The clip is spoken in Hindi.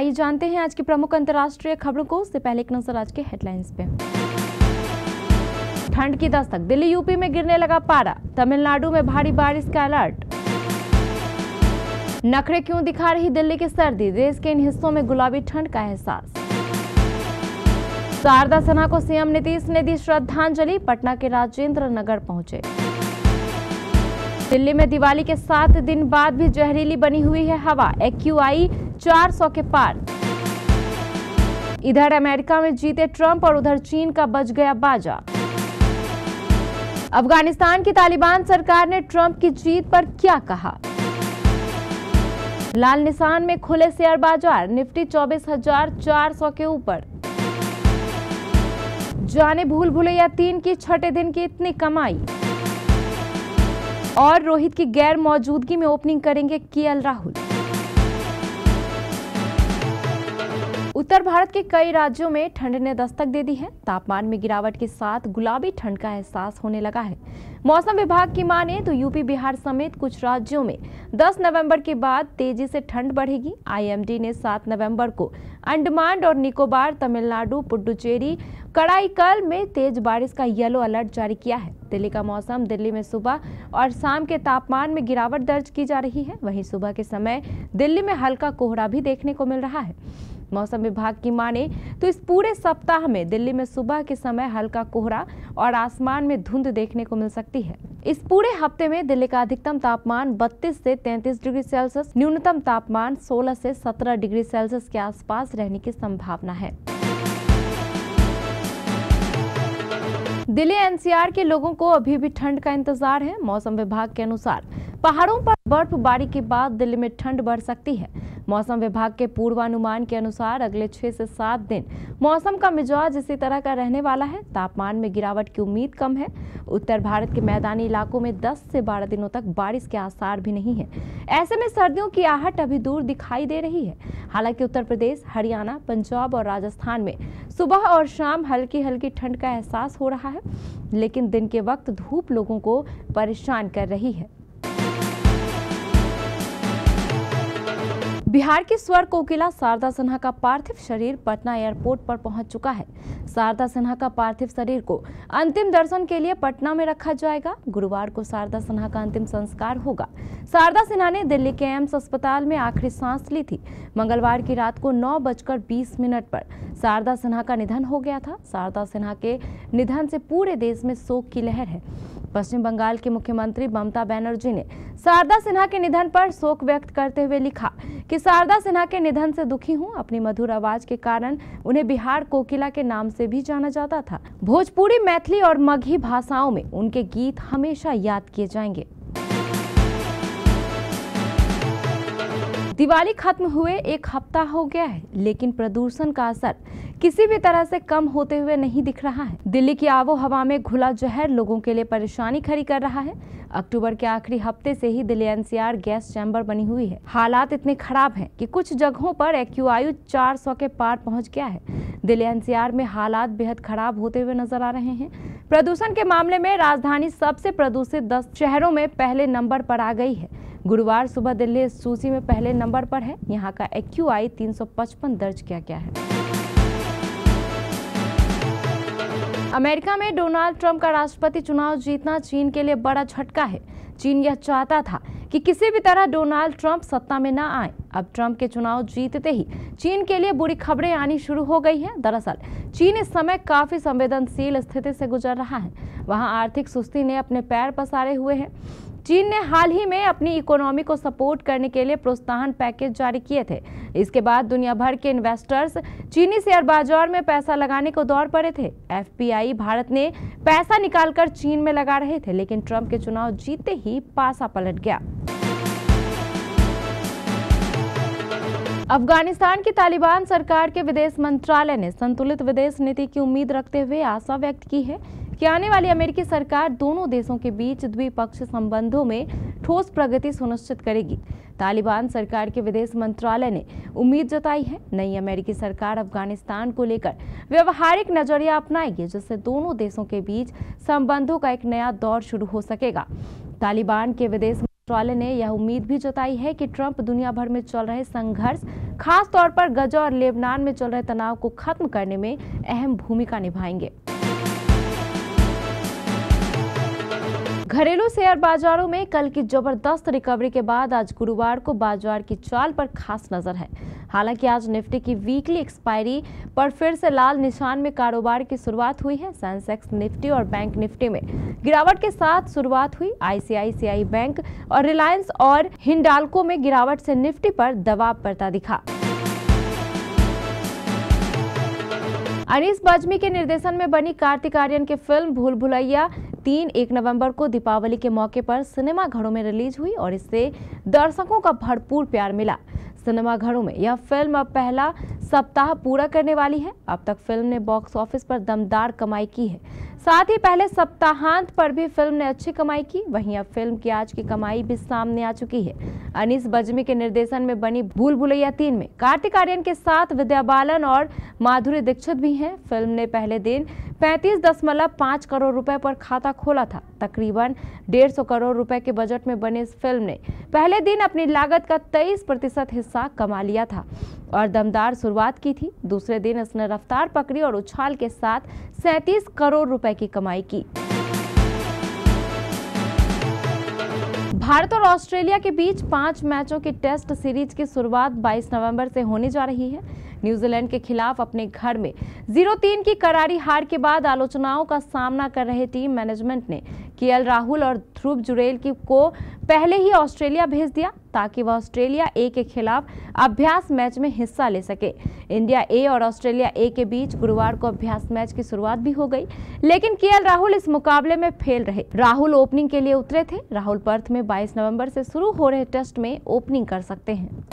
आइए जानते हैं आज की प्रमुख अंतर्राष्ट्रीय खबरों को। उससे पहले एक नजर आज के हेडलाइंस पे। ठंड की दस्तक, दिल्ली यूपी में गिरने लगा पारा, तमिलनाडु में भारी बारिश का अलर्ट। नखरे क्यों दिखा रही दिल्ली की सर्दी, देश के इन हिस्सों में गुलाबी ठंड का एहसास। शारदा सिन्हा को सीएम नीतीश ने दी श्रद्धांजलि, पटना के राजेंद्र नगर पहुंचे। दिल्ली में दिवाली के 7 दिन बाद भी जहरीली बनी हुई है हवा, AQI 400 के पार। इधर अमेरिका में जीते ट्रंप और उधर चीन का बज गया बाजा। अफगानिस्तान की तालिबान सरकार ने ट्रंप की जीत पर क्या कहा। लाल निशान में खुले शेयर बाजार, निफ्टी 24,400 के ऊपर। जाने भूल भुलैया 3 की छठे दिन की इतनी कमाई। और रोहित की गैर मौजूदगी में ओपनिंग करेंगे केएल राहुल। उत्तर भारत के कई राज्यों में ठंड ने दस्तक दे दी है। तापमान में गिरावट के साथ गुलाबी ठंड का एहसास होने लगा है। मौसम विभाग की माने तो यूपी, बिहार समेत कुछ राज्यों में 10 नवंबर के बाद तेजी से ठंड बढ़ेगी। आईएमडी ने 7 नवंबर को अंडमान और निकोबार, तमिलनाडु, पुडुचेरी, कराईकल में तेज बारिश का येलो अलर्ट जारी किया है। दिल्ली का मौसम, दिल्ली में सुबह और शाम के तापमान में गिरावट दर्ज की जा रही है। वहीं सुबह के समय दिल्ली में हल्का कोहरा भी देखने को मिल रहा है। मौसम विभाग की माने तो इस पूरे सप्ताह में दिल्ली में सुबह के समय हल्का कोहरा और आसमान में धुंध देखने को मिल सकती है। इस पूरे हफ्ते में दिल्ली का अधिकतम तापमान 32 से 33 डिग्री सेल्सियस, न्यूनतम तापमान 16 से 17 डिग्री सेल्सियस के आसपास रहने की संभावना है। दिल्ली एनसीआर के लोगों को अभी भी ठंड का इंतजार है। मौसम विभाग के अनुसार पहाड़ों पर बर्फबारी के बाद दिल्ली में ठंड बढ़ सकती है। मौसम विभाग के पूर्वानुमान के अनुसार अगले 6 से 7 दिन मौसम का मिजाज इसी तरह का रहने वाला है। तापमान में गिरावट की उम्मीद कम है। उत्तर भारत के मैदानी इलाकों में 10 से 12 दिनों तक बारिश के आसार भी नहीं है। ऐसे में सर्दियों की आहट अभी दूर दिखाई दे रही है। हालांकि उत्तर प्रदेश, हरियाणा, पंजाब और राजस्थान में सुबह और शाम हल्की हल्की ठंड का एहसास हो रहा है, लेकिन दिन के वक्त धूप लोगों को परेशान कर रही है। बिहार की स्वर कोकिला शारदा सिन्हा का पार्थिव शरीर पटना एयरपोर्ट पर पहुंच चुका है। शारदा सिन्हा का पार्थिव शरीर को अंतिम दर्शन के लिए पटना में रखा जाएगा। गुरुवार को शारदा सिन्हा का अंतिम संस्कार होगा। शारदा सिन्हा ने दिल्ली के एम्स अस्पताल में आखिरी सांस ली थी। मंगलवार की रात को 9:20 पर शारदा सिन्हा का निधन हो गया था। शारदा सिन्हा के निधन से पूरे देश में शोक की लहर है। पश्चिम बंगाल की मुख्यमंत्री ममता बनर्जी ने शारदा सिन्हा के निधन पर शोक व्यक्त करते हुए लिखा कि शारदा सिन्हा के निधन से दुखी हूं। अपनी मधुर आवाज के कारण उन्हें बिहार कोकिला के नाम से भी जाना जाता था। भोजपुरी, मैथिली और मगही भाषाओं में उनके गीत हमेशा याद किए जाएंगे। दिवाली खत्म हुए 1 हफ्ता हो गया है, लेकिन प्रदूषण का असर किसी भी तरह से कम होते हुए नहीं दिख रहा है। दिल्ली की आबो हवा में घुला जहर लोगों के लिए परेशानी खड़ी कर रहा है। अक्टूबर के आखिरी हफ्ते से ही दिल्ली एनसीआर गैस चैम्बर बनी हुई है। हालात इतने खराब हैं कि कुछ जगहों पर AQI 400 के पार पहुंच गया है। दिल्ली एनसीआर में हालात बेहद खराब होते हुए नजर आ रहे हैं। प्रदूषण के मामले में राजधानी सबसे प्रदूषित 10 शहरों में पहले नंबर पर आ गई है। गुरुवार सुबह दिल्ली इस सूची में पहले नंबर पर है। यहाँ का AQI 355 दर्ज किया गया है। अमेरिका में डोनाल्ड ट्रंप का राष्ट्रपति चुनाव जीतना चीन के लिए बड़ा झटका है। चीन यह चाहता था कि किसी भी तरह डोनाल्ड ट्रंप सत्ता में न आए। अब ट्रंप के चुनाव जीतते ही चीन के लिए बुरी खबरें आनी शुरू हो गई हैं। दरअसल चीन इस समय काफी संवेदनशील स्थिति से गुजर रहा है। वहां आर्थिक सुस्ती ने अपने पैर पसारे हुए हैं। चीन ने हाल ही में अपनी इकोनॉमी को सपोर्ट करने के लिए प्रोत्साहन पैकेज जारी किए थे। इसके बाद दुनिया भर के इन्वेस्टर्स चीनी शेयर बाजार में पैसा लगाने को दौड़ पड़े थे। एफपीआई भारत ने पैसा निकालकर चीन में लगा रहे थे, लेकिन ट्रंप के चुनाव जीतते ही पासा पलट गया। अफगानिस्तान की तालिबान सरकार के विदेश मंत्रालय ने संतुलित विदेश नीति की उम्मीद रखते हुए आशा व्यक्त की है कि आने वाली अमेरिकी सरकार दोनों देशों के बीच द्विपक्षीय संबंधों में ठोस प्रगति सुनिश्चित करेगी। तालिबान सरकार के विदेश मंत्रालय ने उम्मीद जताई है नई अमेरिकी सरकार अफगानिस्तान को लेकर व्यवहारिक नजरिया अपनाएगी, जिससे दोनों देशों के बीच संबंधों का एक नया दौर शुरू हो सकेगा। तालिबान के विदेश मंत्रालय ने यह उम्मीद भी जताई है कि ट्रंप दुनिया भर में चल रहे संघर्ष, खास तौर पर गजा और लेबनान में चल रहे तनाव को खत्म करने में अहम भूमिका निभाएंगे। घरेलू शेयर बाजारों में कल की जबरदस्त रिकवरी के बाद आज गुरुवार को बाजार की चाल पर खास नजर है। हालांकि आज निफ्टी की वीकली एक्सपायरी पर फिर से लाल निशान में कारोबार की शुरुआत हुई है। सेंसेक्स, निफ्टी और बैंक निफ्टी में गिरावट के साथ शुरुआत हुई। आईसीआईसीआई बैंक और रिलायंस और हिंडाल्को में गिरावट से निफ्टी पर दबाव पड़ता दिखा। अनीस बज्मी के निर्देशन में बनी कार्तिक आर्यन की फिल्म भूल भुलैया 3 1 नवंबर को दीपावली के मौके पर सिनेमा घरों में रिलीज हुई और इससे दर्शकों का भरपूर प्यार मिला। सिनेमा घरों में यह फिल्म अब पहला सप्ताह पूरा करने वाली है। अब तक फिल्म ने बॉक्स ऑफिस पर दमदार कमाई की है। साथ ही पहले सप्ताहांत पर भी फिल्म ने अच्छी कमाई की। वहीं अब फिल्म की आज की कमाई भी सामने आ चुकी है। अनीस बज्मी के निर्देशन में बनी भूल भुलैया 3 में कार्तिक आर्यन के साथ विद्या बालन और माधुरी दीक्षित भी हैं। फिल्म ने पहले दिन 35.5 करोड़ रुपए पर खाता खोला था। तकरीबन 150 करोड़ रुपए के बजट में बने इस फिल्म ने पहले दिन अपनी लागत का 23% हिस्सा कमा लिया था और दमदार शुरुआत की थी। दूसरे दिन इसने रफ्तार पकड़ी और उछाल के साथ 37 करोड़ रुपए की कमाई की। भारत और ऑस्ट्रेलिया के बीच 5 मैचों की टेस्ट सीरीज की शुरुआत 22 नवंबर से होने जा रही है। न्यूजीलैंड के खिलाफ अपने घर में 0-3 की करारी हार के बाद आलोचनाओं का सामना कर रहे टीम मैनेजमेंट ने केएल राहुल और ध्रुव जुरेल को पहले ही ऑस्ट्रेलिया भेज दिया ताकि वह ऑस्ट्रेलिया ए के खिलाफ अभ्यास मैच में हिस्सा ले सके। इंडिया ए और ऑस्ट्रेलिया ए के बीच गुरुवार को अभ्यास मैच की शुरुआत भी हो गई, लेकिन केएल राहुल इस मुकाबले में फेल रहे। राहुल ओपनिंग के लिए उतरे थे। राहुल पर्थ में 22 नवंबर से शुरू हो रहे टेस्ट में ओपनिंग कर सकते हैं।